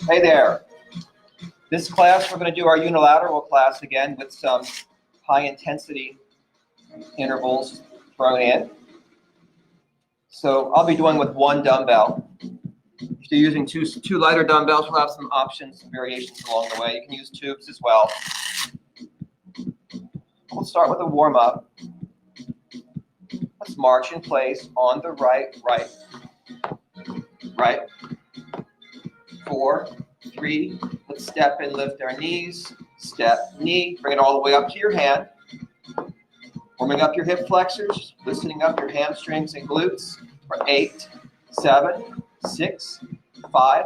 Hey there. This class, we're going to do our unilateral class again with some high intensity intervals thrown in. So I'll be doing with one dumbbell. If you're using two lighter dumbbells, we'll have some options, some variations along the way. You can use tubes as well. We'll start with a warm-up. Let's march in place on the right. 4, 3, let's step and lift our knees, step, knee, bring it all the way up to your hand. Warming up your hip flexors, loosening up your hamstrings and glutes for 8, 7, 6, 5,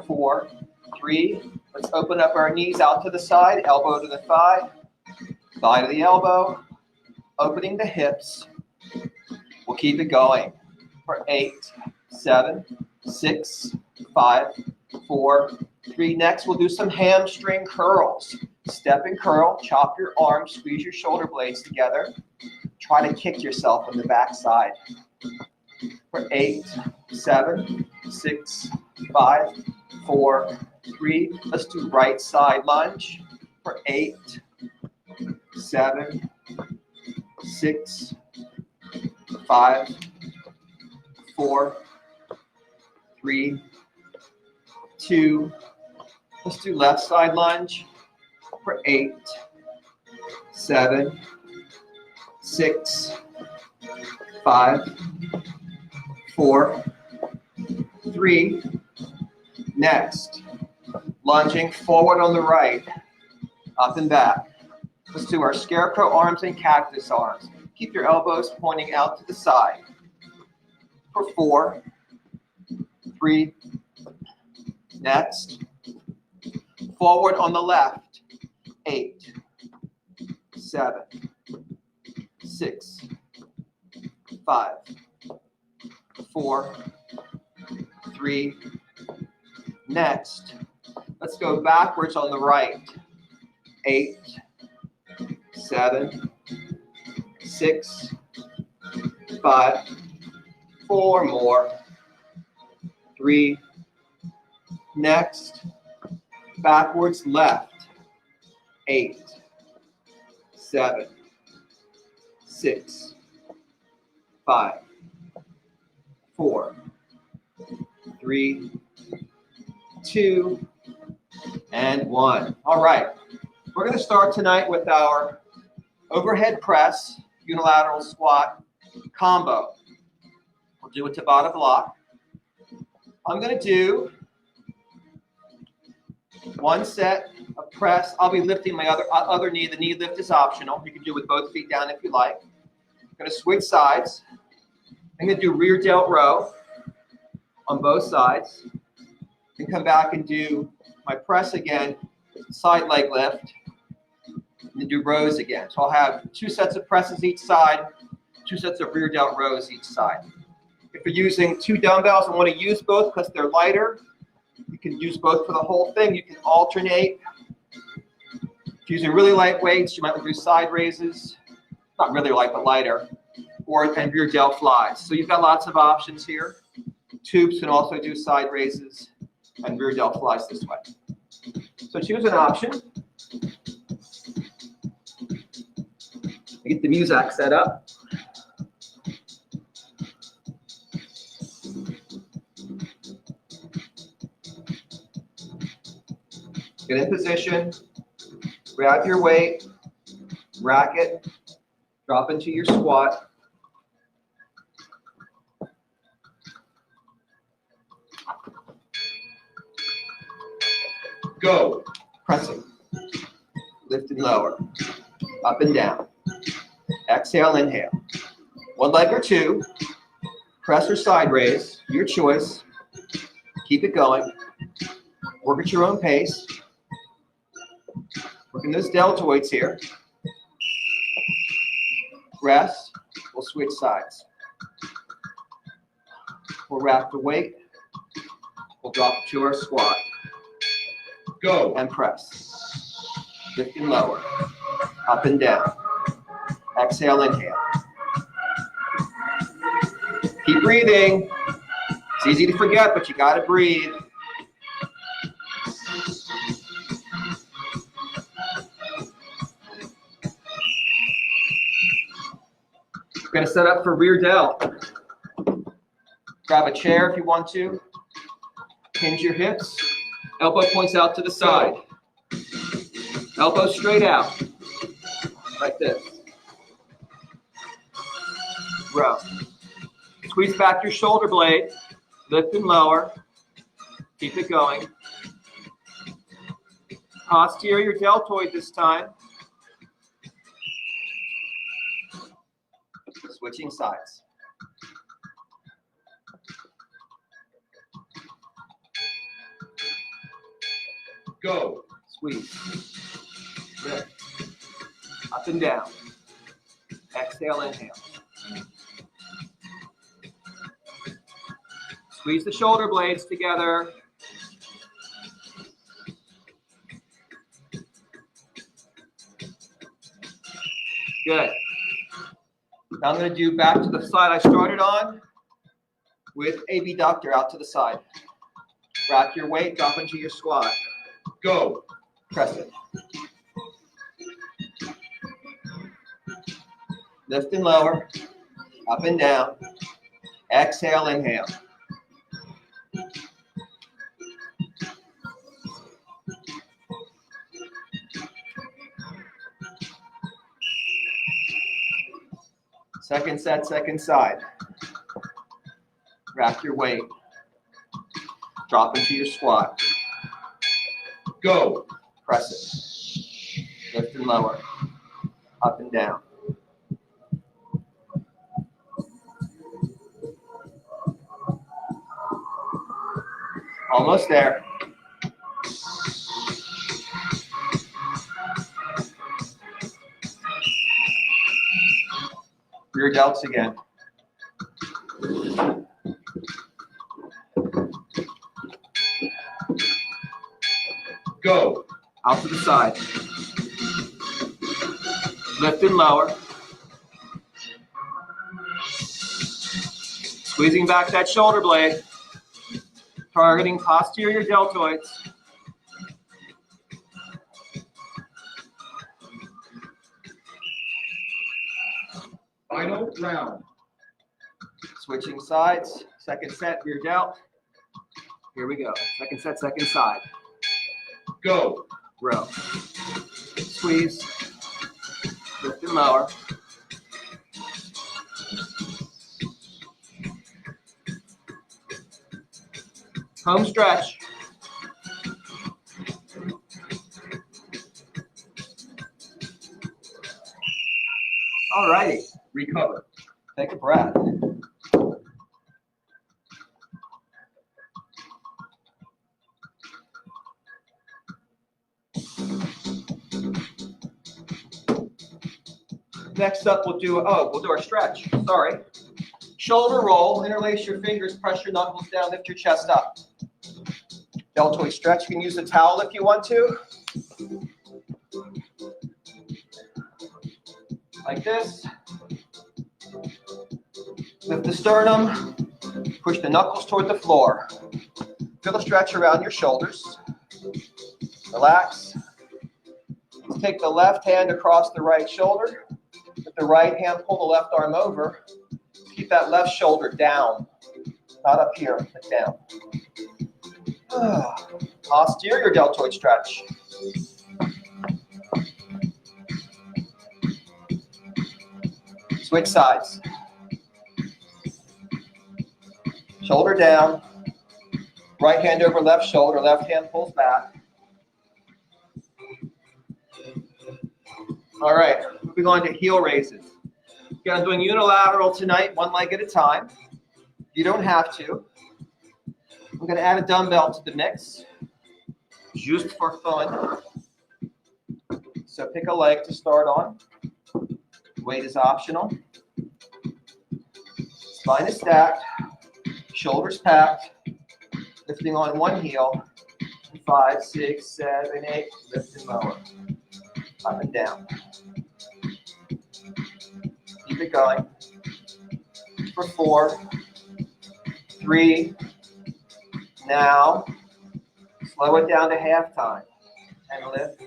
4, 3. Let's open up our knees out to the side, elbow to the thigh, thigh to the elbow, opening the hips. We'll keep it going for 8, 7, 6, 5, 4, 3. Next, we'll do some hamstring curls. Step and curl, chop your arms, squeeze your shoulder blades together. Try to kick yourself on the back side. For 8, 7, 6, 5, 4, 3. Let's do right side lunge for 8, 7, 6, 5, 4, 3, 2. Let's do left side lunge for 8, 7, 6, 5, 4, 3. Next, lunging forward on the right, up and back. Let's do our scarecrow arms and cactus arms. Keep your elbows pointing out to the side. For 4, 3. Next, forward on the left. 8, 7, 6, 5, 4, 3. Next, let's go backwards on the right. 8, 7, 6, 5, 4 more. 3. Next, backwards left. 8, 7, 6, 5, 4, 3, 2, and 1. All right. We're going to start tonight with our overhead press, unilateral squat combo. We'll do a Tabata block. I'm going to do one set of press. I'll be lifting my other knee. The knee lift is optional. You can do it with both feet down if you like. I'm going to switch sides. I'm going to do rear delt row on both sides. And come back and do my press again, side leg lift, and then do rows again. So I'll have 2 sets of presses each side, 2 sets of rear delt rows each side. If you're using 2 dumbbells and want to use both because they're lighter, you can use both for the whole thing. You can alternate. If you're using really light weights, you might do side raises. Not really light, but lighter. And rear delt flies. So you've got lots of options here. Tubes can also do side raises and rear delt flies this way. So choose an option. Get the music set up. Get in position, grab your weight, rack it, drop into your squat. Go, pressing, lift and lower, up and down. Exhale, inhale. One leg or 2, press or side raise, your choice. Keep it going. Work at your own pace. Working those deltoids here. Rest. We'll switch sides. We'll rack the weight. We'll drop to our squat. Go. And press. Lift and lower. Up and down. Exhale, inhale. Keep breathing. It's easy to forget, but you got to breathe. We're going to set up for rear delt. Grab a chair if you want to. Hinge your hips. Elbow points out to the side. Elbow straight out. Like this. Row. Squeeze back your shoulder blade. Lift and lower. Keep it going. Posterior deltoid this time. Switching sides. Go. Squeeze. Lift. Up and down. Exhale, inhale. Squeeze the shoulder blades together. Good. Now I'm going to do back to the side I started on with abductor out to the side. Rack your weight, drop into your squat. Go. Press it. Lift and lower. Up and down. Exhale, inhale. Second set, second side. Rack your weight. Drop into your squat. Go. Press it. Lift and lower. Up and down. Almost there. Rear delts again. Go. Out to the side. Lift and lower. Squeezing back that shoulder blade. Targeting posterior deltoids. Final round. Switching sides. Second set, rear delt. Here we go. Second set, second side. Go. Row. Squeeze. Lift and lower. Home stretch. All righty. Recover. Take a breath. Next up, we'll do our stretch. Sorry. Shoulder roll. Interlace your fingers. Press your knuckles down. Lift your chest up. Deltoid stretch. You can use a towel if you want to. Like this. Lift the sternum. Push the knuckles toward the floor. Feel a stretch around your shoulders. Relax. Let's take the left hand across the right shoulder. With the right hand, pull the left arm over. Keep that left shoulder down. Not up here, but down. Posterior deltoid stretch. Switch sides. Shoulder down. Right hand over left shoulder. Left hand pulls back. All right, moving on to heel raises. Again, I'm doing unilateral tonight, one leg at a time. You don't have to. I'm going to add a dumbbell to the mix, just for fun. So pick a leg to start on. Weight is optional. Spine is stacked. Shoulders packed. Lifting on one heel. 5, 6, 7, 8. Lift and lower. Up and down. Keep it going. For 4, 3. Now, slow it down to half time. And lift.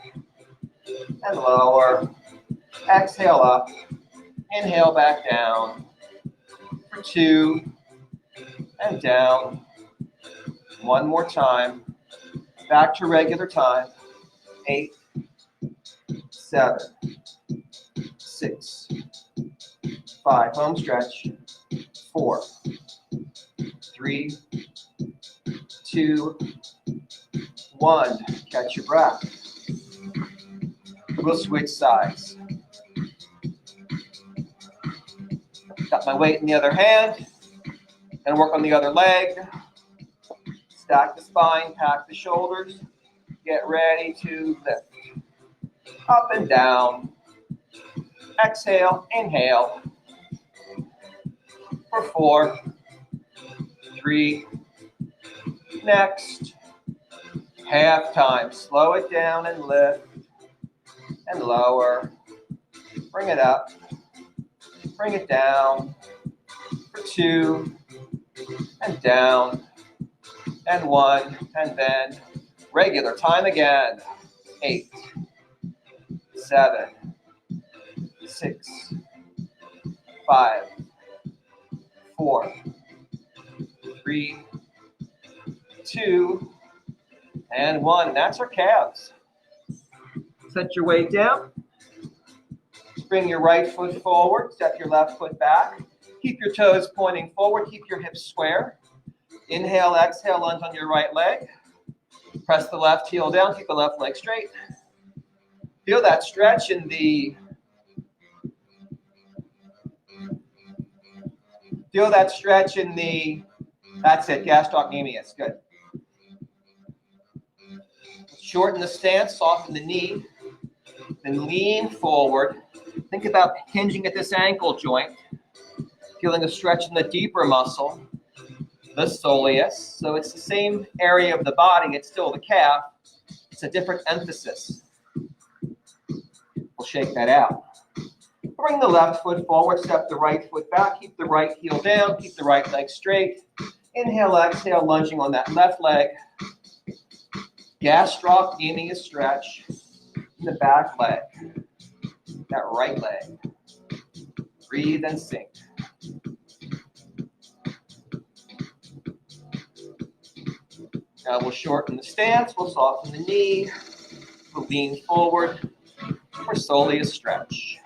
And lower. Exhale up. Inhale back down for 2 and down. One more time. Back to regular time. 8, 7, 6, 5. Home stretch. 4, 3, 2, 1. Catch your breath. We'll switch sides. Got my weight in the other hand. And work on the other leg. Stack the spine, pack the shoulders. Get ready to lift. Up and down. Exhale, inhale. For 4, 3. Next. Half time. Slow it down and lift. And lower. Bring it up. Bring it down. For 2. And down. And 1. And then regular time again. 8, 7, 6, 5, 4, 3, 2, and 1. That's our calves. Set your weight down. Bring your right foot forward. Step your left foot back. Keep your toes pointing forward. Keep your hips square. Inhale, exhale, lunge on your right leg. Press the left heel down. Keep the left leg straight. Feel that stretch in the that's it, gastrocnemius. Good. Shorten the stance, soften the knee, then lean forward. Think about hinging at this ankle joint, feeling a stretch in the deeper muscle, the soleus. So it's the same area of the body, it's still the calf. It's a different emphasis. We'll shake that out. Bring the left foot forward, step the right foot back, keep the right heel down, keep the right leg straight. Inhale, exhale, lunging on that left leg. Gastrocnemius stretch in the back leg, that right leg. Breathe and sink. Now we'll shorten the stance, we'll soften the knee, we'll lean forward for soleus stretch.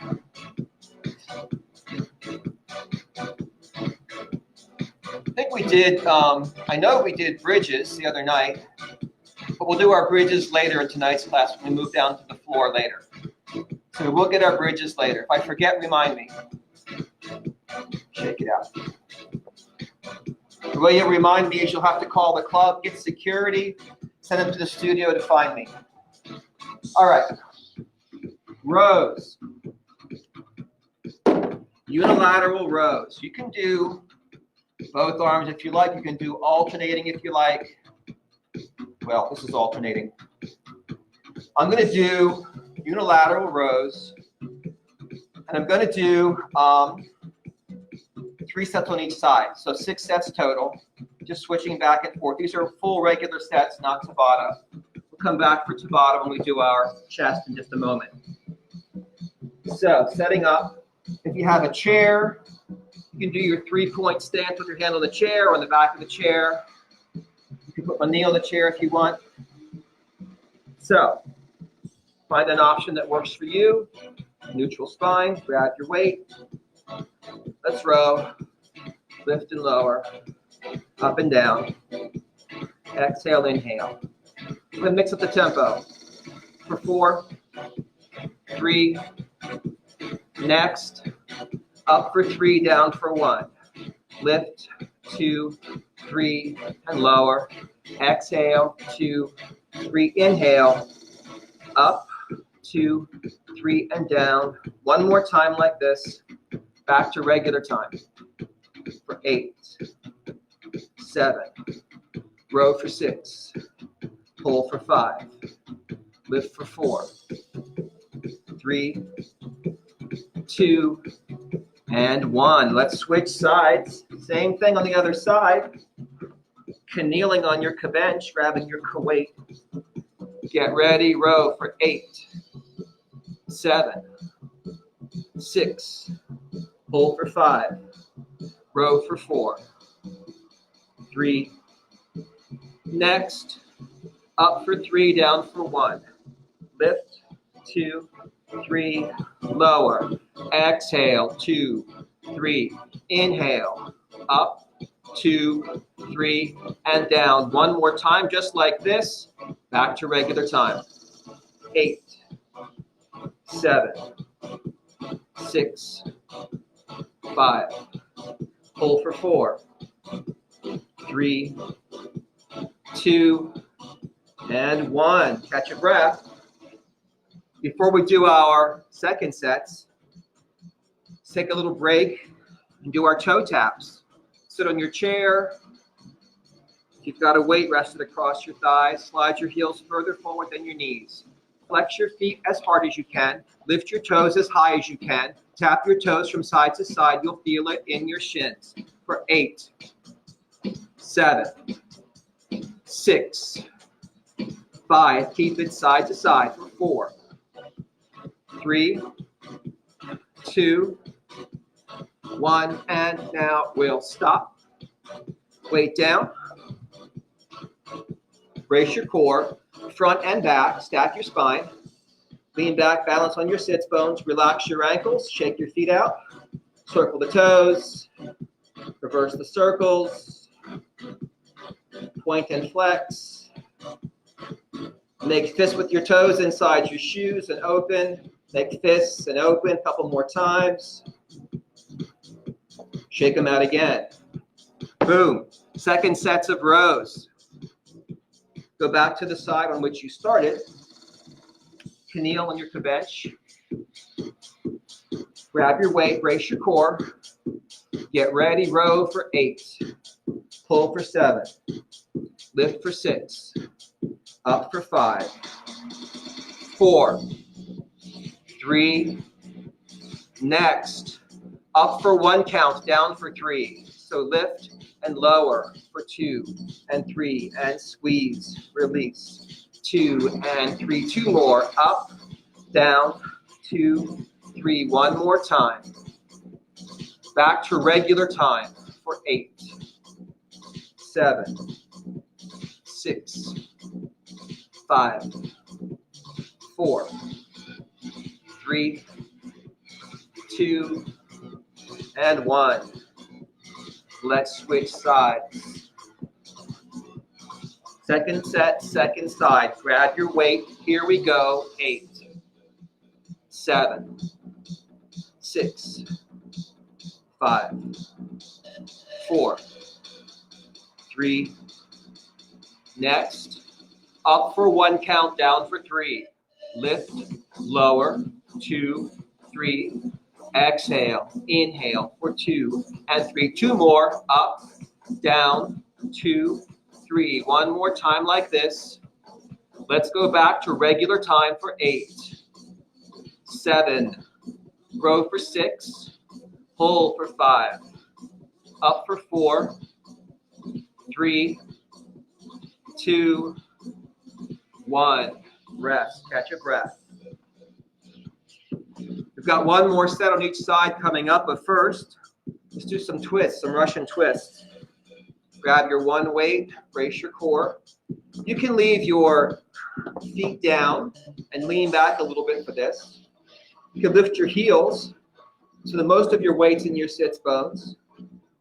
I think we did, I know we did bridges the other night, but we'll do our bridges later in tonight's class when we move down to the floor later. So we'll get our bridges later. If I forget, remind me. Shake it out. The way you remind me is you'll have to call the club, get security, send them to the studio to find me. All right. Rows. Unilateral rows. You can do both arms if you like. You can do alternating if you like. Well, this is alternating. I'm going to do unilateral rows, and I'm going to do 3 sets on each side, so 6 sets total, just switching back and forth. These are full regular sets, not Tabata. We'll come back for Tabata when we do our chest in just a moment. So, setting up, if you have a chair, you can do your 3-point stance with your hand on the chair or on the back of the chair. You can put one knee on the chair if you want. So, find an option that works for you. Neutral spine, grab your weight. Let's row, lift and lower, up and down. Exhale, inhale. We're going to mix up the tempo. For 4, 3, next, up for 3, down for 1. Lift, 2, 3, and lower. Exhale, 2, 3, inhale, up, 2, 3, and down. One more time like this. Back to regular time. For 8, 7, row for 6, pull for 5, lift for 4, 3, 2, and 1. Let's switch sides. Same thing on the other side. Kneeling on your bench, grabbing your weight. Get ready, row for 8, 7, 6, Hold for 5. Row for 4. 3. Next. Up for 3, down for 1. Lift, 2, 3, lower. Exhale, 2, 3. Inhale, up, 2, 3, and down. One more time, just like this. Back to regular time. 8, 7, 6, 5. Hold for 4, 3, 2, and 1. Catch your breath. Before we do our second sets, let's take a little break and do our toe taps. Sit on your chair. If you've got a weight rested across your thighs, slide your heels further forward than your knees. Flex your feet as hard as you can. Lift your toes as high as you can. Tap your toes from side to side. You'll feel it in your shins. For 8, 7, 6, 5. Keep it side to side for 4, 3, 2, 1, and now we'll stop. Weight down. Brace your core, front and back. Stack your spine. Lean back, balance on your sits bones. Relax your ankles. Shake your feet out. Circle the toes. Reverse the circles. Point and flex. Make fists with your toes inside your shoes and open. Make fists and open a couple more times. Shake them out again. Boom. Second sets of rows. Go back to the side on which you started. Kneel on your bench. Grab your weight, brace your core. Get ready, row for 8. Pull for 7. Lift for 6. Up for 5. 4. 3. Next. Up for 1 count, down for 3. So lift and lower for 2 and 3 and squeeze, release. 2 and 3. 2 more. Up, down, 2, 3. 1 more time. Back to regular time for 8, 7, 6, 5, 4, 3, 2, and 1. Let's switch sides. Second set, second side. Grab your weight. Here we go. 8, 7, 6, 5, 4, 3. Next. Up for 1 count, down for 3. Lift, lower, 2, 3. Exhale, inhale for 2 and 3. 2 more. Up, down, 2, 3. 1 more time like this. Let's go back to regular time for 8, 7. Row for 6. Pull for 5. Up for 4, 3, 2, 1. Rest. Catch a breath. We've got 1 more set on each side coming up, but first, let's do some twists, some Russian twists. Grab your 1 weight, brace your core. You can leave your feet down and lean back a little bit for this. You can lift your heels so that most of your weight's in your sits bones,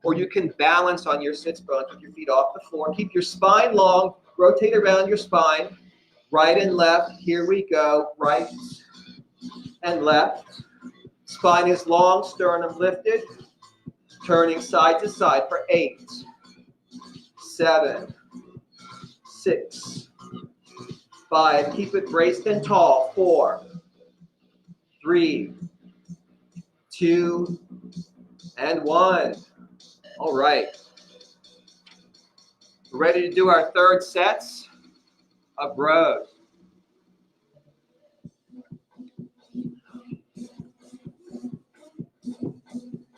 or you can balance on your sits bones with your feet off the floor. Keep your spine long, rotate around your spine, right and left. Here we go, right and left. Spine is long, sternum lifted, turning side to side for 8, 7, 6, 5. Keep it braced and tall. 4, 3, 2, and 1. All right. We're ready to do our third sets of rows.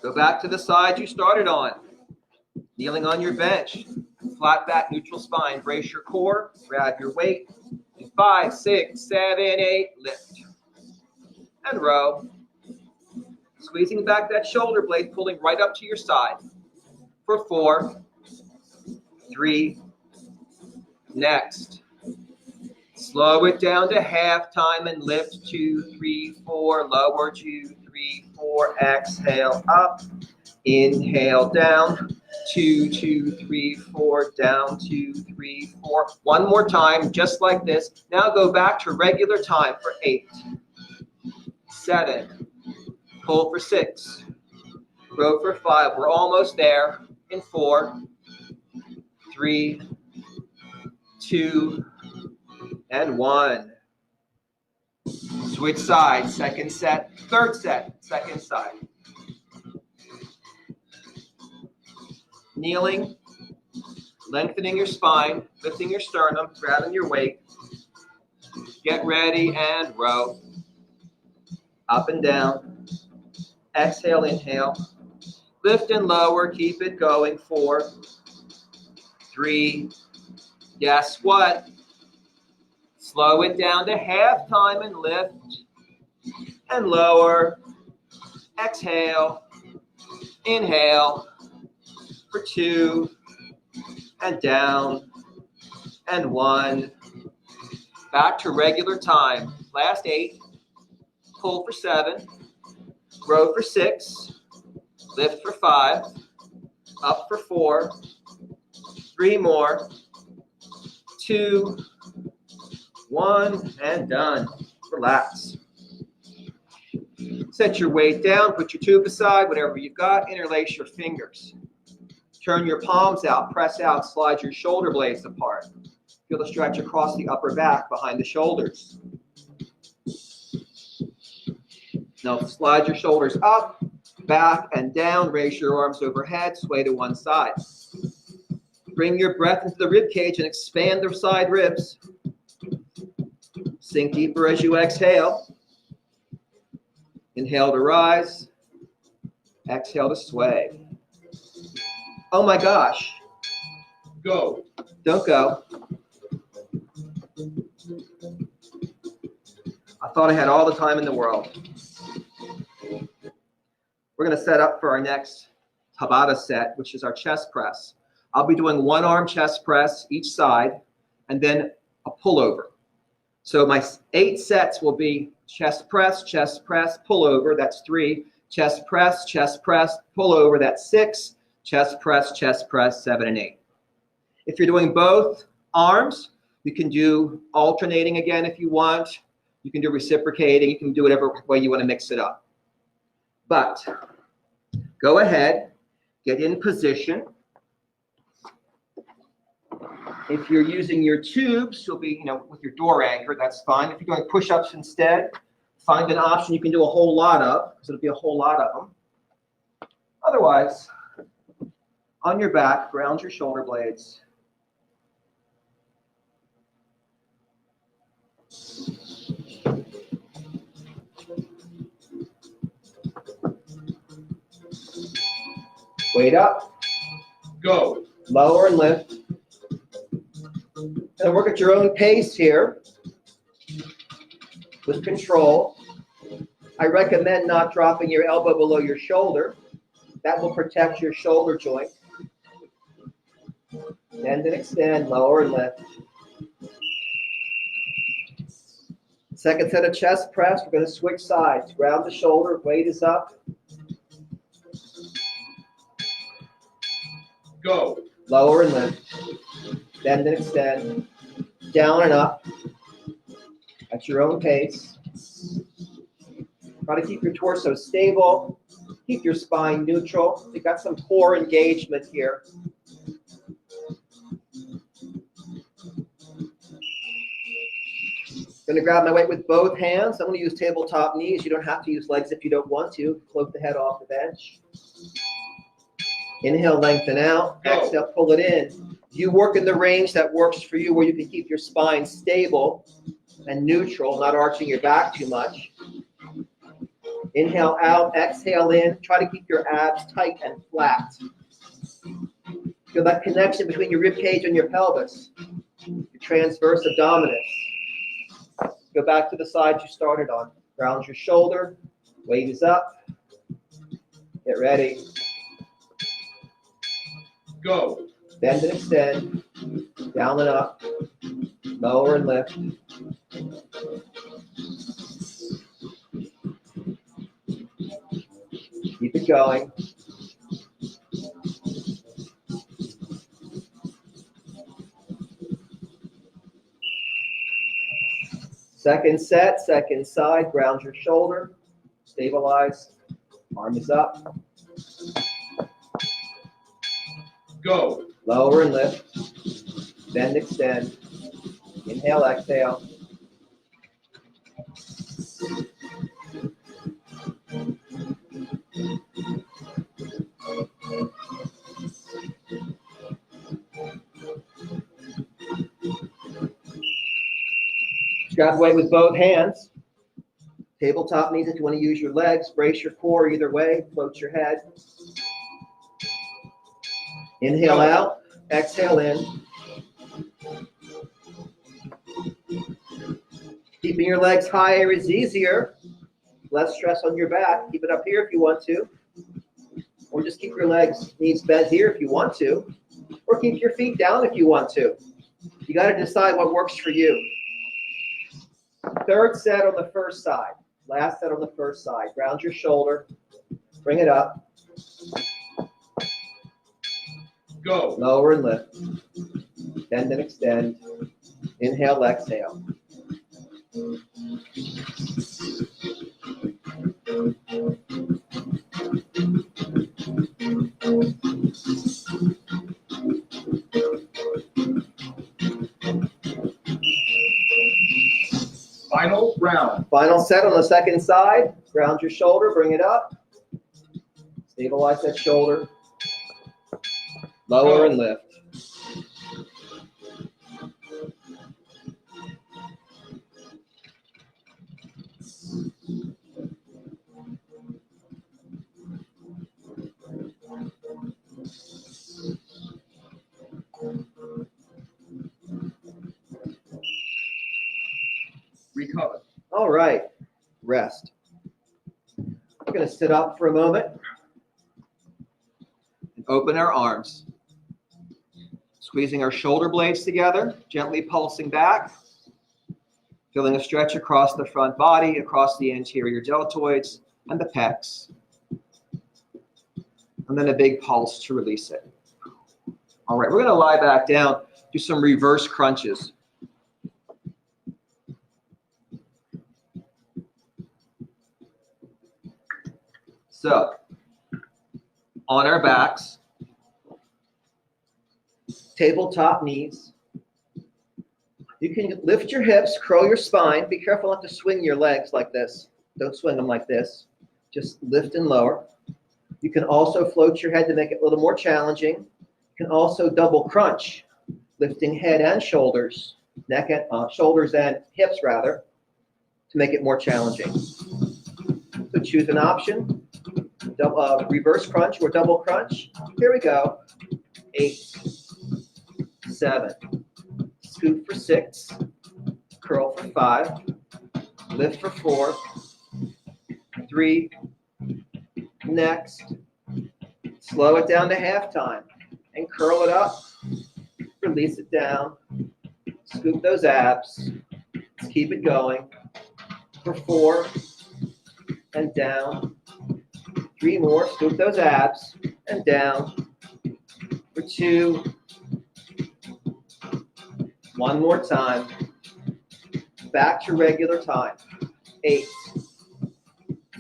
Go back to the side you started on. Kneeling on your bench. Flat back, neutral spine. Brace your core. Grab your weight. 5, 6, 7, 8. Lift. And row. Squeezing back that shoulder blade, pulling right up to your side. For 4, 3, next. Slow it down to half time and lift 2, 3, 4, lower 2, 3, 4, exhale up, inhale down, 2, 2, 3, 4, down 2, 3, 4. One more time, just like this. Now go back to regular time for 8, 7, pull for 6, grow for 5. We're almost there in 4, 3, 2, and 1. Switch sides, second set, third set, second side. Kneeling, lengthening your spine, lifting your sternum, grabbing your weight. Get ready and row. Up and down. Exhale, inhale. Lift and lower, keep it going. 4, 3, guess what? Slow it down to half time and lift and lower. Exhale, inhale for 2 and down and 1. Back to regular time. Last 8, pull for 7, grow for 6, lift for 5, up for 4, 3 more, 2, 1, and done. Relax. Set your weight down, put your tube aside, whatever you've got, interlace your fingers. Turn your palms out, press out, slide your shoulder blades apart. Feel the stretch across the upper back behind the shoulders. Now slide your shoulders up, back, and down. Raise your arms overhead, sway to one side. Bring your breath into the rib cage and expand the side ribs. Sink deeper as you exhale. Inhale to rise. Exhale to sway. Oh my gosh. Go. Don't go. I thought I had all the time in the world. We're going to set up for our next Tabata set, which is our chest press. I'll be doing one arm chest press each side and then a pullover. So my 8 sets will be chest press, pull over, that's 3. Chest press, pull over, that's 6. Chest press, 7 and 8. If you're doing both arms, you can do alternating again if you want. You can do reciprocating. You can do whatever way you want to mix it up. But go ahead, get in position. If you're using your tubes, you'll be, with your door anchor, that's fine. If you're doing push-ups instead, find an option you can do a whole lot of, because it'll be a whole lot of them. Otherwise, on your back, ground your shoulder blades. Weight up. Go. Lower and lift. And work at your own pace here with control. I recommend not dropping your elbow below your shoulder. That will protect your shoulder joint. Bend and extend, lower and lift. Second set of chest press, we're going to switch sides. Ground the shoulder, weight is up. Go. Lower and lift. Bend and extend. Down and up. At your own pace. Try to keep your torso stable. Keep your spine neutral. You've got some core engagement here. I'm going to grab my weight with both hands. I'm going to use tabletop knees. You don't have to use legs if you don't want to. Float the head off the bench. Inhale, lengthen out. Exhale, pull it in. You work in the range that works for you, where you can keep your spine stable and neutral, not arching your back too much. Inhale out, exhale in. Try to keep your abs tight and flat. Feel that connection between your rib cage and your pelvis, your transverse abdominis. Go back to the side you started on. Ground your shoulder, weight is up. Get ready. Go. Bend and extend. Down and up. Lower and lift. Keep it going. Second set, second side, ground your shoulder, stabilize, arm is up. Go. Lower and lift, bend, extend, inhale, exhale. Grab weight with both hands. Tabletop knees if you want to use your legs. Brace your core either way. Float your head. Inhale out. Exhale in. Keeping your legs higher is easier. Less stress on your back. Keep it up here if you want to. Or just keep your legs, knees bent here if you want to. Or keep your feet down if you want to. You got to decide what works for you. Third set on the first side. Last set on the first side. Ground your shoulder. Bring it up. Go. Lower and lift. Bend and extend. Inhale, exhale. Final round. Final set on the second side. Ground your shoulder, bring it up. Stabilize that shoulder. Lower and lift. Recover. All right, rest. We're going to sit up for a moment and open our arms. Squeezing our shoulder blades together, gently pulsing back. Feeling a stretch across the front body, across the anterior deltoids and the pecs. And then a big pulse to release it. All right, we're going to lie back down, do some reverse crunches. So, on our backs, tabletop knees. You can lift your hips, curl your spine. Be careful not to swing your legs like this. Don't swing them like this. Just lift and lower. You can also float your head to make it a little more challenging. You can also double crunch, lifting head and shoulders, neck and shoulders and hips rather, to make it more challenging. So choose an option. Reverse crunch or double crunch. Here we go. 8, 7, scoop for 6, curl for 5, lift for 4, 3, next, slow it down to halftime and curl it up, release it down, scoop those abs, let's keep it going for 4 and down. 3 more, scoop those abs, and down for 2. 1 more time. Back to regular time. 8,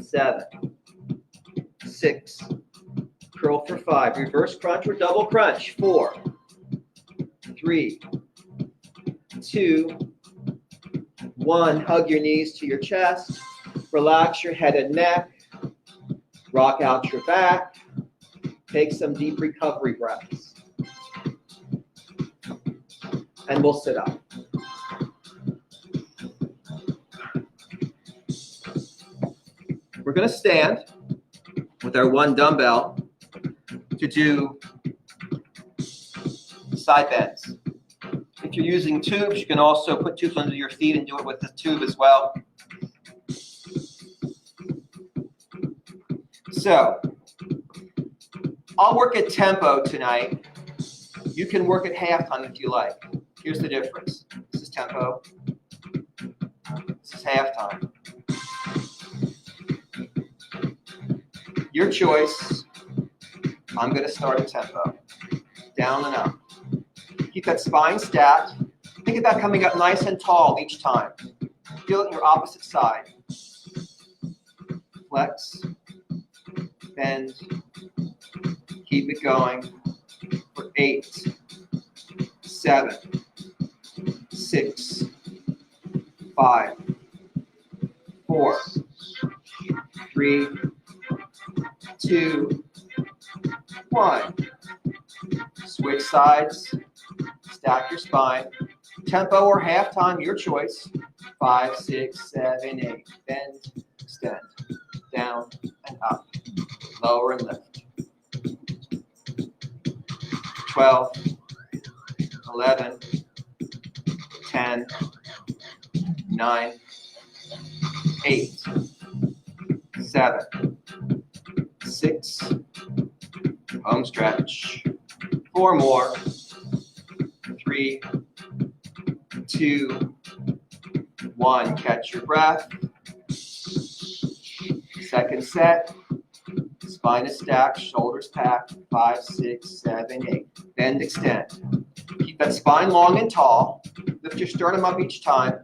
7, 6, curl for 5. Reverse crunch or double crunch. 4, 3, 2, 1. Hug your knees to your chest. Relax your head and neck. Rock out your back. Take some deep recovery breaths. And we'll sit up. We're going to stand with our 1 dumbbell to do side bends. If you're using tubes, you can also put tubes under your feet and do it with the tube as well. So, I'll work at tempo tonight. You can work at halftime if you like. Here's the difference. This is tempo. This is halftime. Your choice. I'm going to start at tempo. Down and up. Keep that spine stacked. Think about coming up nice and tall each time. Feel it in your opposite side. Flex. Bend. Keep it going for 8, 7, 6, 5, 4, 3, 2, 1. Switch sides. Stack your spine. Tempo or halftime, your choice. 5, 6, 7, 8. Bend, extend, down and up. Lower and lift. 12, 11, 10, 9, 8, 7, 6, home stretch. 4 more. 3, 2, 1. Catch your breath. Second set. Spine is stacked, shoulders packed. 5, 6, 7, 8. Bend, extend. Keep that spine long and tall. Lift your sternum up each time.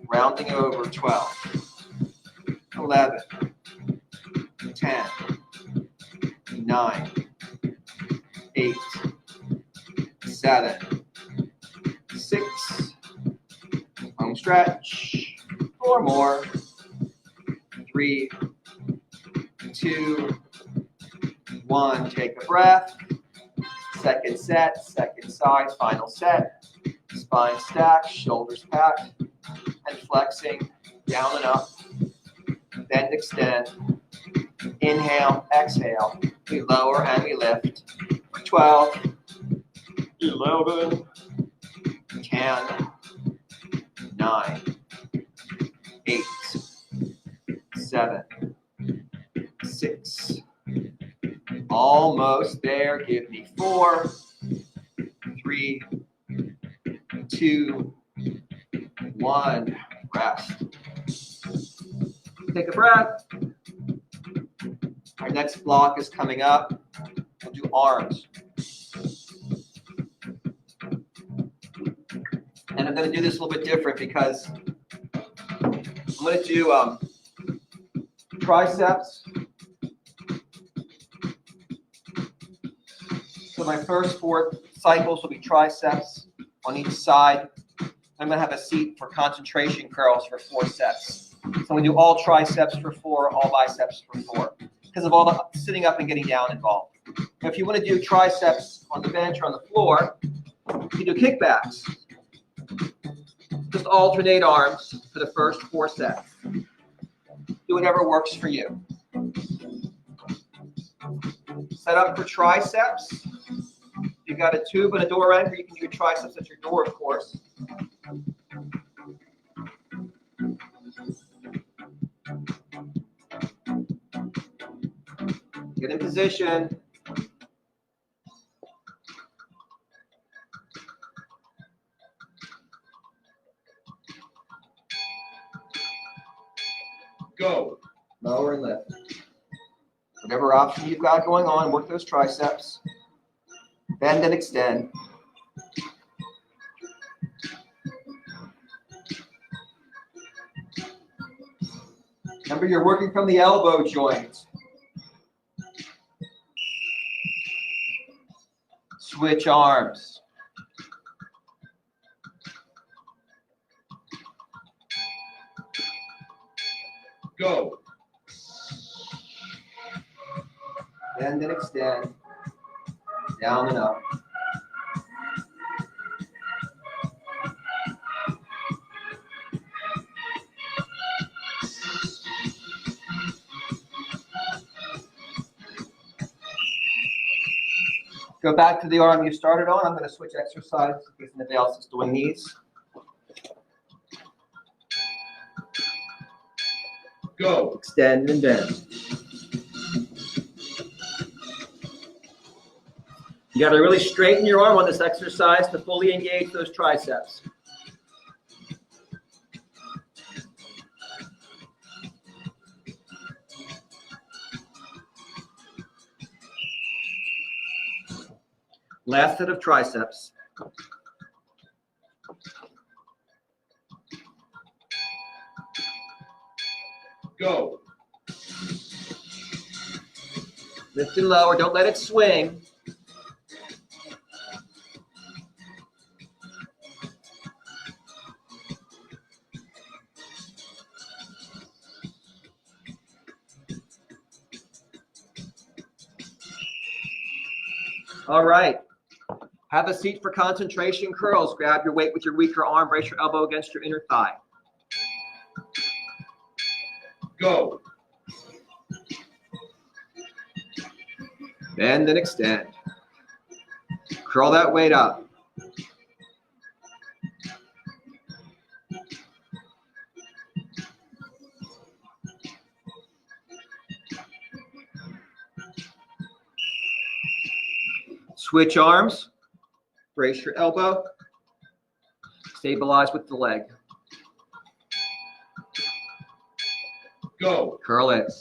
Rounding over. 12, 11, 10, 9, 8, 7, 6. Home stretch. 4 more. 3, 2, 1. Take a breath. Second set, second side, final set. Spine stacked, shoulders packed, and flexing down and up. Bend, extend. Inhale, exhale. We lower and we lift. For 12, 11, 10, 9, 8, 7, 6. Almost there. Give me 4, 3, 2, 1. Rest. Take a breath. Our next block is coming up. We'll do arms. And I'm going to do this a little bit different because I'm going to do triceps. So my first 4 cycles will be triceps on each side. I'm going to have a seat for concentration curls for 4 sets. So I'm going to do all triceps for 4, all biceps for 4, because of all the sitting up and getting down involved. Now, if you want to do triceps on the bench or on the floor, you do kickbacks. Just alternate arms for the first 4 sets. Do whatever works for you. Set up for triceps. You've got a tube and a door anchor. You can do your triceps at your door, of course. Get in position. Go. Lower and lift. Whatever option you've got going on, work those triceps. Bend and extend. Remember, you're working from the elbow joint. Switch arms. Go. Bend and extend. Down and up. Go back to the arm you started on. I'm going to switch exercises in case anybody else is doing these. Go. Extend and bend. You got to really straighten your arm on this exercise to fully engage those triceps. Last set of triceps. Go. Lift and lower. Don't let it swing. All right. Have a seat for concentration curls. Grab your weight with your weaker arm. Brace your elbow against your inner thigh. Go. Bend and extend. Curl that weight up. Switch arms. Brace your elbow. Stabilize with the leg. Go. Curl it.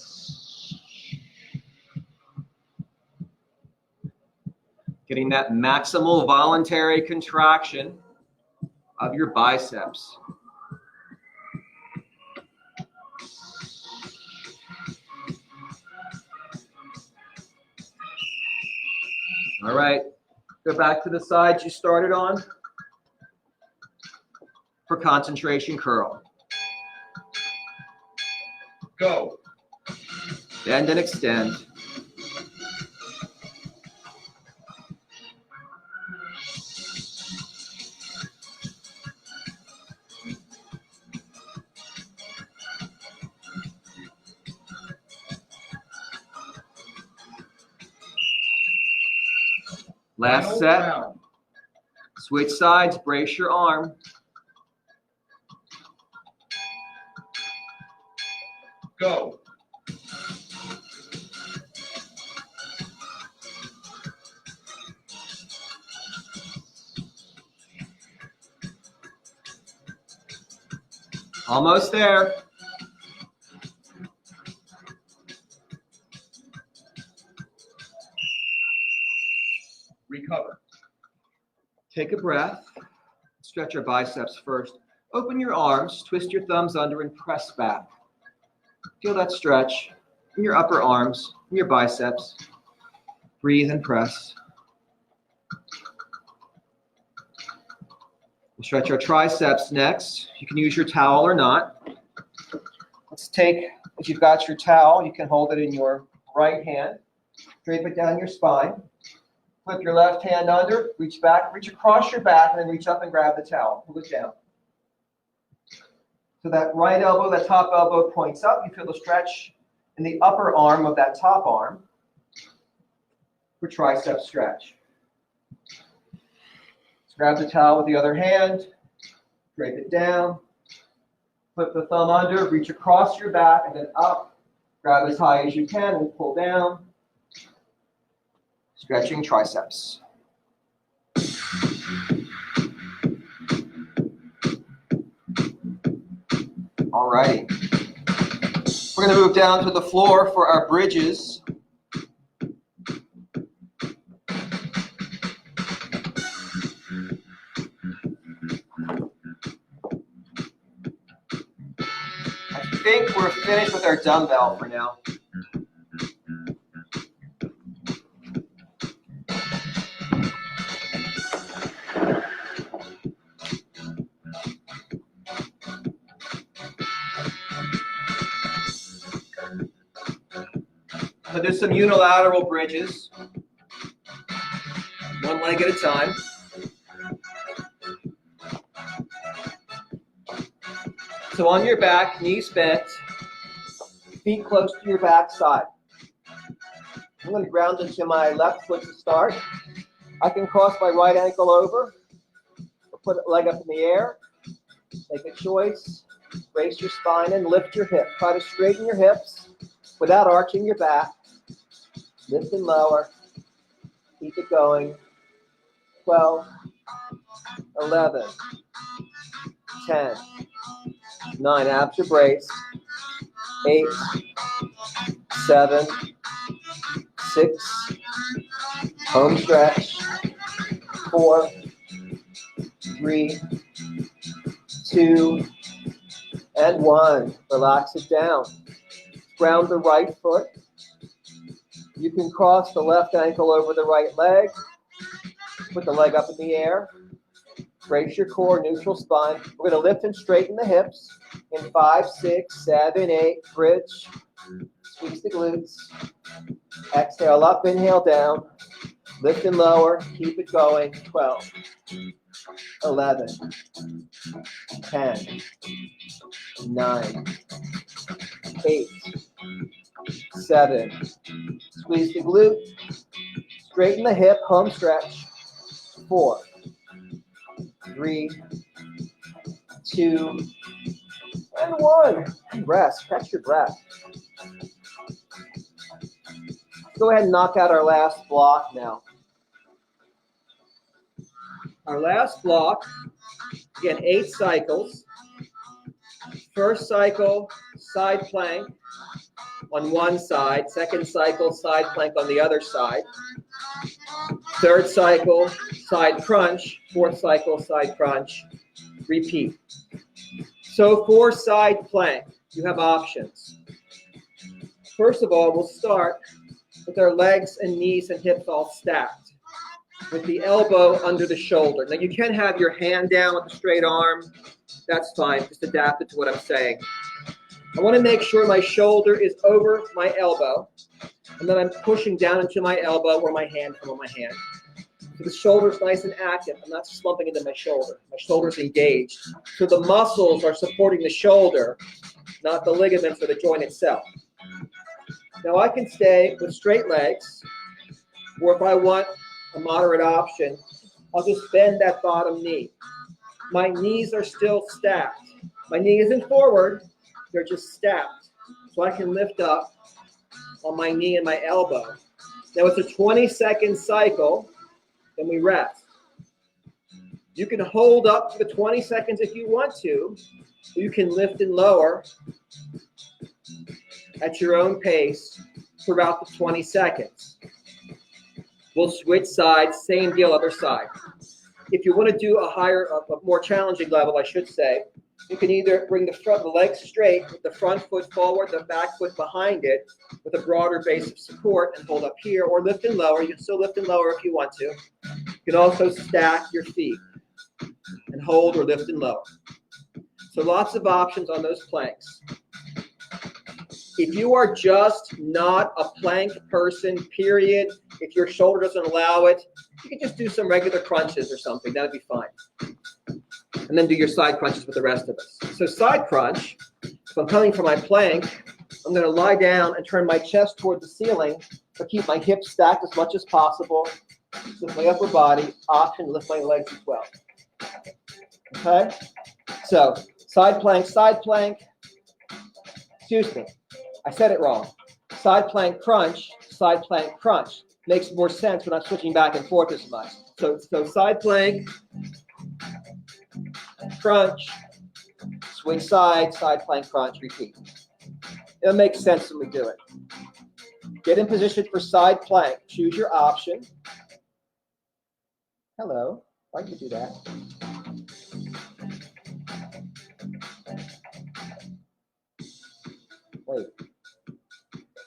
Getting that maximal voluntary contraction of your biceps. All right, go back to the sides you started on for concentration curl. Go. Bend and extend. Last Final set. round. Switch sides, brace your arm. Go. Almost there. Recover. Take a breath. Stretch your biceps first. Open your arms, twist your thumbs under and press back. Feel that stretch in your upper arms, in your biceps. Breathe and press. We'll stretch our triceps next. You can use your towel or not. Let's take, if you've got your towel, you can hold it in your right hand. Drape it down your spine. Flip your left hand under, reach back, reach across your back, and then reach up and grab the towel. Pull it down. So that right elbow, that top elbow points up. You feel the stretch in the upper arm of that top arm for tricep stretch. Let's grab the towel with the other hand, drape it down, flip the thumb under, reach across your back, and then up. Grab as high as you can and pull down. Stretching triceps. All righty. We're going to move down to the floor for our bridges. I think we're finished with our dumbbell for now. So there's some unilateral bridges, one leg at a time. So on your back, knees bent, feet close to your back side. I'm going to ground into my left foot to start. I can cross my right ankle over, or put a leg up in the air. Make a choice. Brace your spine and lift your hip. Try to straighten your hips without arching your back. Lift and lower. Keep it going. 12, 11, 10, 9. Abs are braced. 8, 7, 6. Home stretch. 4, 3, 2, and 1. Relax it down. Ground the right foot. You can cross the left ankle over the right leg. Put the leg up in the air. Brace your core, neutral spine. We're going to lift and straighten the hips in 5, 6, 7, 8. Bridge. Squeeze the glutes. Exhale up, inhale down. Lift and lower. Keep it going. 12, 11, 10, 9, 8, 7. Squeeze the glute. Straighten the hip. Home stretch. 4, 3, 2, and 1. Rest. Catch your breath. Go ahead and knock out our last block now. Our last block, again, 8 cycles. First cycle, side plank on one side. Second cycle, side plank on the other side. Third cycle, side crunch. Fourth cycle, side crunch. Repeat. So for side plank, you have options. First of all, we'll start with our legs and knees and hips all stacked, with the elbow under the shoulder. Now you can have your hand down with a straight arm. That's fine. Just adapt it to what I'm saying. I want to make sure my shoulder is over my elbow, and then I'm pushing down into my elbow or my hand from my hand. So the shoulder's nice and active. I'm not slumping into my shoulder. My shoulder's engaged. So the muscles are supporting the shoulder, not the ligaments or the joint itself. Now I can stay with straight legs, or if I want a moderate option, I'll just bend that bottom knee. My knees are still stacked. My knee isn't forward, they're just stacked. So I can lift up on my knee and my elbow. Now it's a 20-second cycle, then we rest. You can hold up to the 20 seconds if you want to. You can lift and lower at your own pace throughout the 20 seconds. We'll switch sides, same deal, other side. If you want to do a more challenging level, I should say, you can either bring the legs straight with the front foot forward, the back foot behind it, with a broader base of support and hold up here, or lift and lower. You can still lift and lower if you want to. You can also stack your feet and hold or lift and lower. So lots of options on those planks. If you are just not a plank person, period, if your shoulder doesn't allow it, you can just do some regular crunches or something. That'd be fine. And then do your side crunches with the rest of us. So side crunch, if I'm coming from my plank, I'm going to lie down and turn my chest toward the ceiling, but keep my hips stacked as much as possible. Lift my upper body, option, lift my legs as well. Okay? So side plank, excuse me, I said it wrong. Side plank crunch, side plank crunch. Makes more sense when I'm switching back and forth as much. So side plank, crunch, swing side plank crunch, repeat. It makes sense when we do it. Get in position for side plank. Choose your option. Hello, why'd you do that? Wait,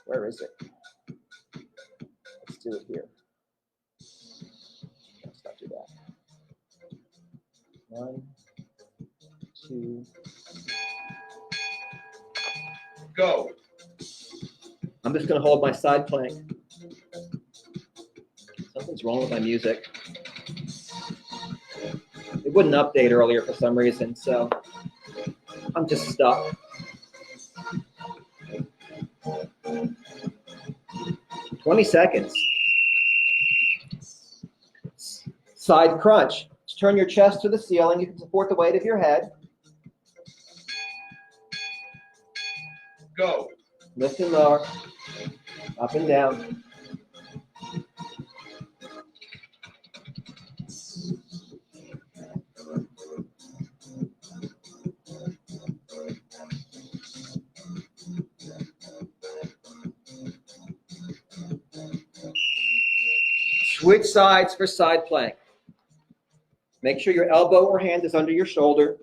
where is it? Let's do it here. Let's not do that. 1, 2. Go. I'm just going to hold my side plank. Something's wrong with my music. It wouldn't update earlier for some reason, so I'm just stuck. 20 seconds. Side crunch. Turn your chest to the ceiling. You can support the weight of your head. Go. Lift and lower. Up and down. Switch sides for side plank. Make sure your elbow or hand is under your shoulder.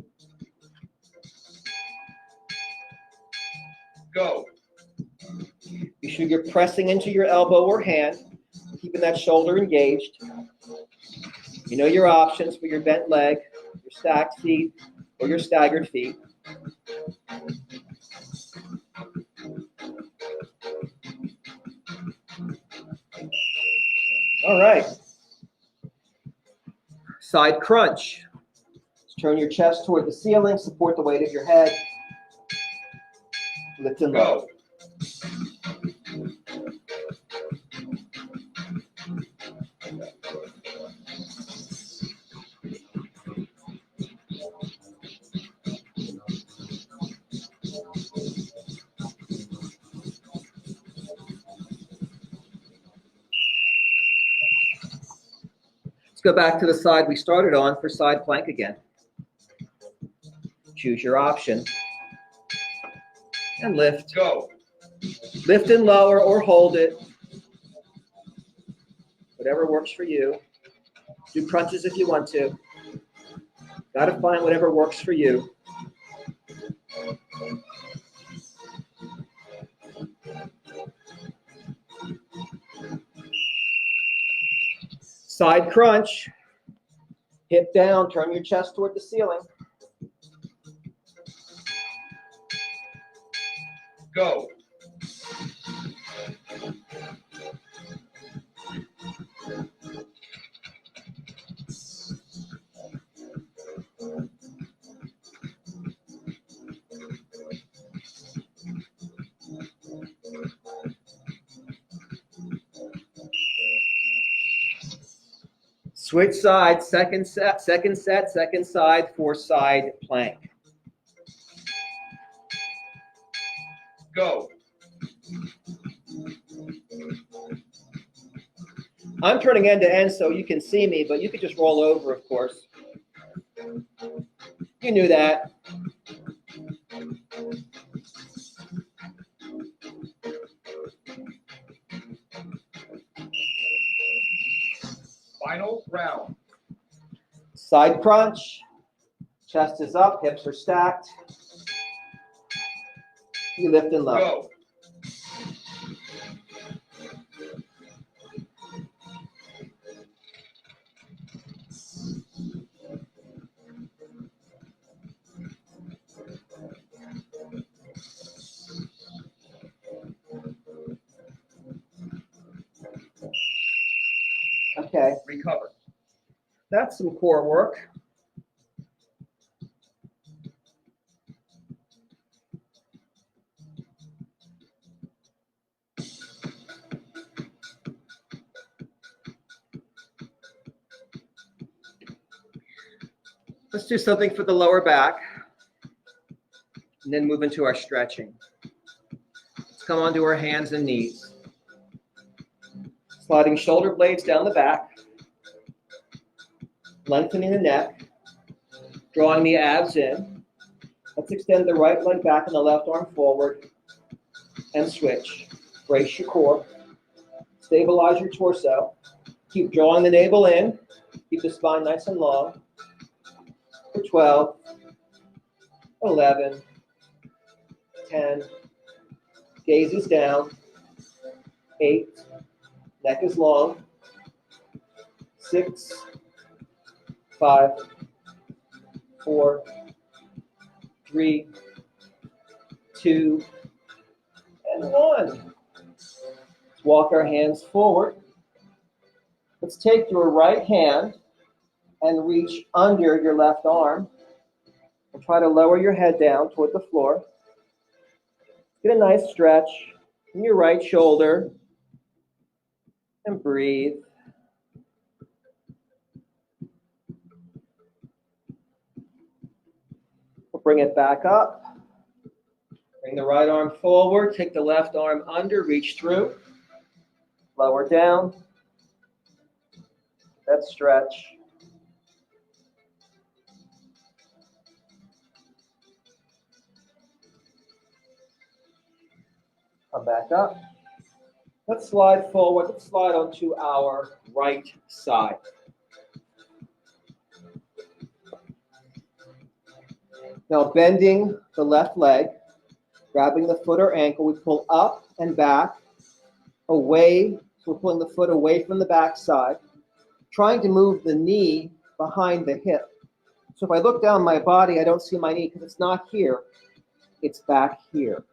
Go. Be sure you're pressing into your elbow or hand, keeping that shoulder engaged. You know your options for your bent leg, your stacked feet, or your staggered feet. All right. Side crunch. Turn your chest toward the ceiling, support the weight of your head. Lift and lower. Go. Let's go back to the side we started on for side plank again. Choose your option. And lift. Go. Lift and lower or hold it. Whatever works for you. Do crunches if you want to. Got to find whatever works for you. Side crunch. Hip down, turn your chest toward the ceiling. Go. Switch sides, second side for side plank. Go. I'm turning end to end so you can see me, but you could just roll over, of course. You knew that. Final round. Side crunch. Chest is up, hips are stacked. You lift and lower. Go. Okay, Recover. that's some core work. Let's do something for the lower back and then move into our stretching. Let's come onto our hands and knees. Sliding shoulder blades down the back, lengthening the neck, drawing the abs in. Let's extend the right leg back and the left arm forward and switch. Brace your core. Stabilize your torso. Keep drawing the navel in. Keep the spine nice and long. For 12, 11, 10, gaze is down, 8, neck is long, 6, 5, 4, 3, 2, and 1. Let's walk our hands forward. Let's take your right hand and reach under your left arm and try to lower your head down toward the floor. Get a nice stretch in your right shoulder and breathe. We'll bring it back up. Bring the right arm forward, take the left arm under, reach through, lower down. That stretch. Come back up Let's slide forward. Let's slide onto our right side. Now bending the left leg, grabbing the foot or ankle, we pull up and back, away. So we're pulling the foot away from the back side, trying to move the knee behind the hip. So if I look down my body, I don't see my knee because it's not here. It's back here.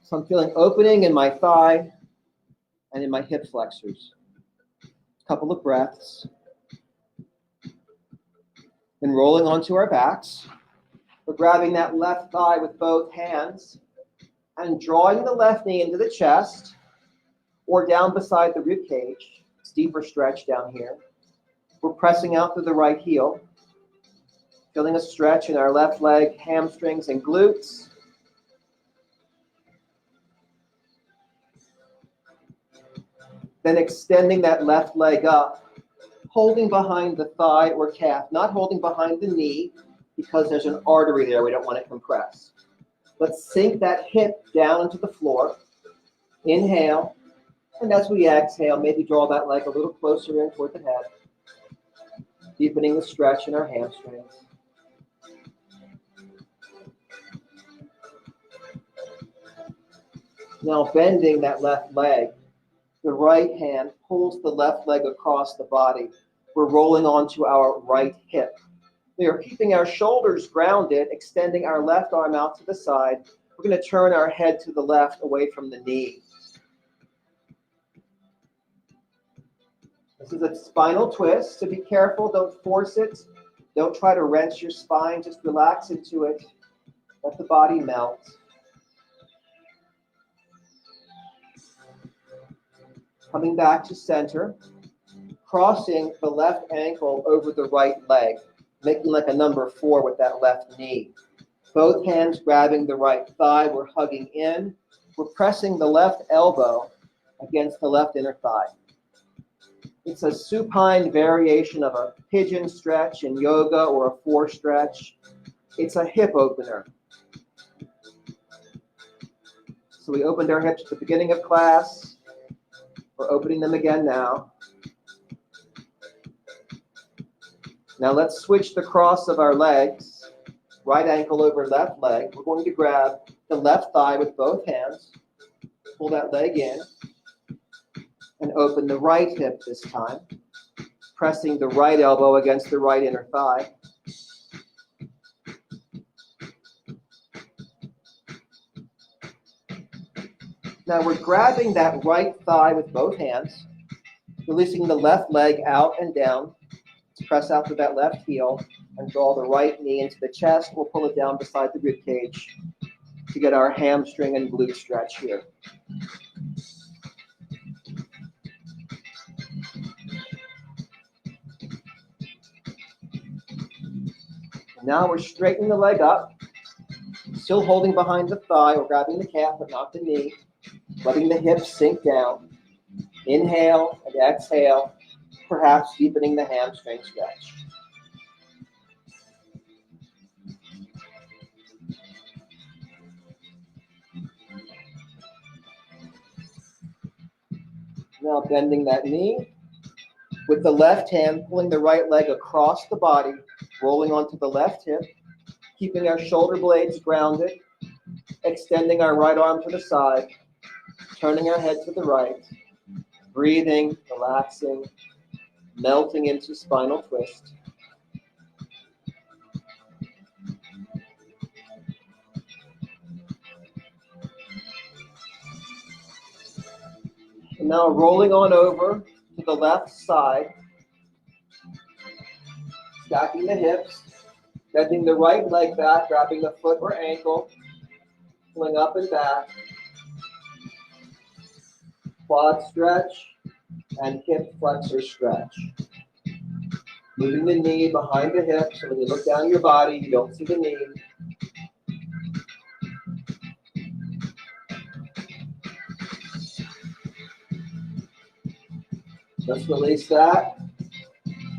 So I'm feeling opening in my thigh and in my hip flexors. A couple of breaths. Then rolling onto our backs. We're grabbing that left thigh with both hands and drawing the left knee into the chest or down beside the rib cage. It's deeper stretch down here. We're pressing out through the right heel, feeling a stretch in our left leg, hamstrings, and glutes. Then extending that left leg up, holding behind the thigh or calf, not holding behind the knee because there's an artery there we don't want to compress. Let's sink that hip down into the floor. Inhale, and as we exhale, maybe draw that leg a little closer in toward the head, deepening the stretch in our hamstrings. Now bending that left leg. The right hand pulls the left leg across the body. We're rolling onto our right hip. We are keeping our shoulders grounded, extending our left arm out to the side. We're going to turn our head to the left away from the knee. This is a spinal twist, so be careful. Don't force it. Don't try to wrench your spine. Just relax into it. Let the body melt. Coming back to center, crossing the left ankle over the right leg, making like a number 4 with that left knee. Both hands grabbing the right thigh. We're hugging in. We're pressing the left elbow against the left inner thigh. It's a supine variation of a pigeon stretch in yoga or a 4 stretch. It's a hip opener. So we opened our hips at the beginning of class. We're opening them again now. Now let's switch the cross of our legs. Right ankle over left leg. We're going to grab the left thigh with both hands. Pull that leg in. And open the right hip this time. Pressing the right elbow against the right inner thigh. Now we're grabbing that right thigh with both hands, releasing the left leg out and down. Let's press out through that left heel and draw the right knee into the chest. We'll pull it down beside the rib cage to get our hamstring and glute stretch here. Now we're straightening the leg up, still holding behind the thigh. We're grabbing the calf but not the knee. Letting the hips sink down. Inhale and exhale, perhaps deepening the hamstring stretch. Now bending that knee. With the left hand, pulling the right leg across the body, rolling onto the left hip, keeping our shoulder blades grounded, extending our right arm to the side, turning our head to the right, breathing, relaxing, melting into spinal twist. And now rolling on over to the left side, stacking the hips, bending the right leg back, grabbing the foot or ankle, pulling up and back, quad stretch, and hip flexor stretch. Moving the knee behind the hip, so when you look down your body, you don't see the knee. Let's release that.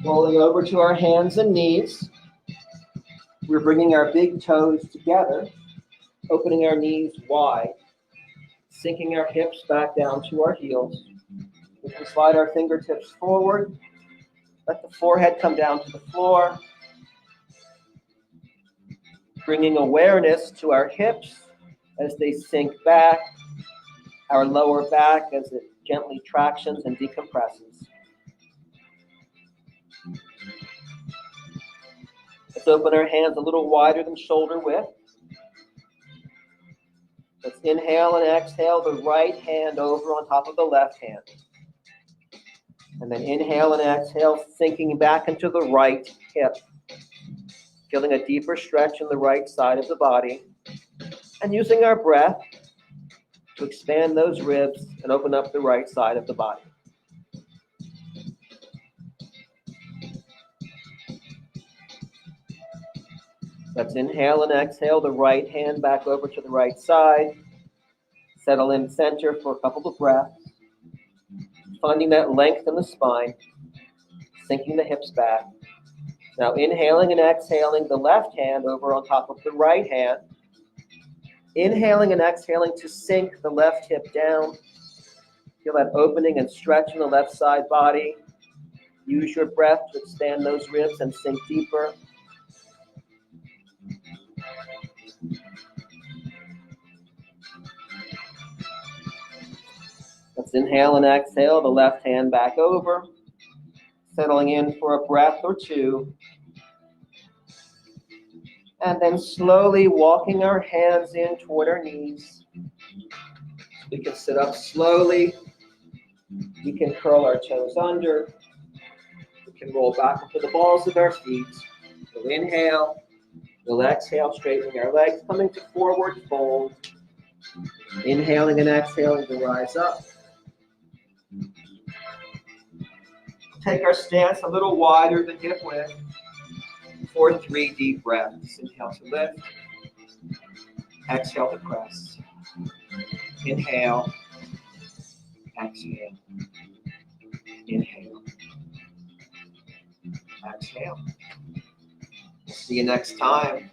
Rolling over to our hands and knees. We're bringing our big toes together, opening our knees wide, Sinking our hips back down to our heels. We can slide our fingertips forward. Let the forehead come down to the floor. Bringing awareness to our hips as they sink back, our lower back as it gently tractions and decompresses. Let's open our hands a little wider than shoulder width. Let's inhale and exhale the right hand over on top of the left hand. And then inhale and exhale, sinking back into the right hip. Feeling a deeper stretch in the right side of the body. And using our breath to expand those ribs and open up the right side of the body. Let's inhale and exhale the right hand back over to the right side. Settle in center for a couple of breaths. Finding that length in the spine. Sinking the hips back. Now inhaling and exhaling the left hand over on top of the right hand. Inhaling and exhaling to sink the left hip down. Feel that opening and stretch in the left side body. Use your breath to expand those ribs and sink deeper. Let's inhale and exhale the left hand back over. Settling in for a breath or two. And then slowly walking our hands in toward our knees. We can sit up slowly. We can curl our toes under. We can roll back into the balls of our feet. We'll inhale. We'll exhale, straightening our legs, coming to forward fold. Inhaling and exhaling to rise up. Take our stance a little wider than hip width. For 3 deep breaths. Inhale to lift. Exhale to press. Inhale. Exhale. Inhale. Exhale. See you next time.